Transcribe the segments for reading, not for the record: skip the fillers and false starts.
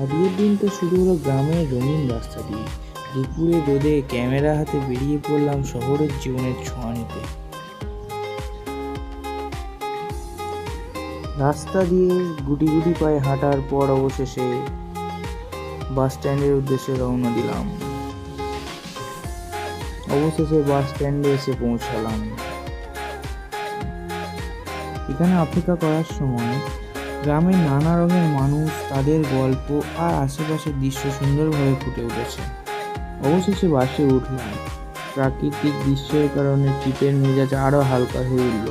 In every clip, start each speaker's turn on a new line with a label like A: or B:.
A: আজকের দিনটা শুরু হলো গ্রামের রঙিন রাস্তা দিয়ে। দুপুরে রোদে ক্যামেরা হাতে বেরিয়ে পড়লাম শহরের জীবনের ছোঁয়া নিতে। রাস্তা দিয়ে গুটি গুটি পায়ে হাঁটার পর অবশেষে বাস স্ট্যান্ডের উদ্দেশ্যে রওনা দিলাম। অবশেষে বাস স্ট্যান্ডে এসে পৌঁছালাম। এখানে অপেক্ষা করার সময় গ্রামের নানা রঙের মানুষ, তাদের গল্প আর আশেপাশের দৃশ্য সুন্দরভাবে ফুটে উঠেছে। অবশেষে বাসে উঠলাম। প্রাকৃতিক দৃশ্যের কারণে ট্রিপের মেজাজ আরও হালকা হয়ে উঠল।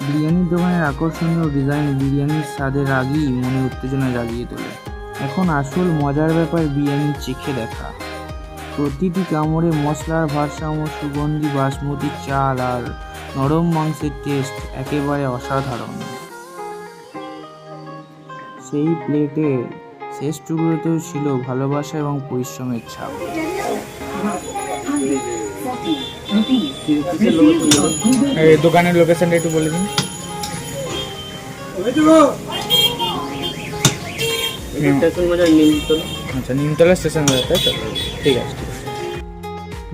A: বিরিয়ানির দোকানের আকর্ষণীয় ডিজাইন বিরিয়ানির স্বাদের আগেই মনে উত্তেজনা জাগিয়ে তোলে। এখন আসল মজার ব্যাপার বিরিয়ানি চেখে দেখা। প্রতিটি কামড়ে মশলার ভারসাম্য, সুগন্ধি বাসমতি চাল আর নরম মাংসের টেস্ট একেবারে অসাধারণ। সেই প্লেটের শেষ টুকরোতেও ছিল ভালোবাসা এবং পরিশ্রমের ছাপ। দোকানের লোকেশনটা একটু বলে দিন। আচ্ছা, নিমতলা স্টেশন, তাই তো? ঠিক আছে।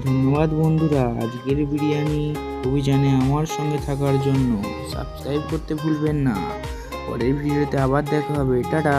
A: ধন্যবাদ বন্ধুরা, আজকের বিরিয়ানি অভিযানে আমার সঙ্গে থাকার জন্য। সাবস্ক্রাইব করতে ভুলবেন না। পরের ভিডিওতে আবার দেখা হবে। টাটা।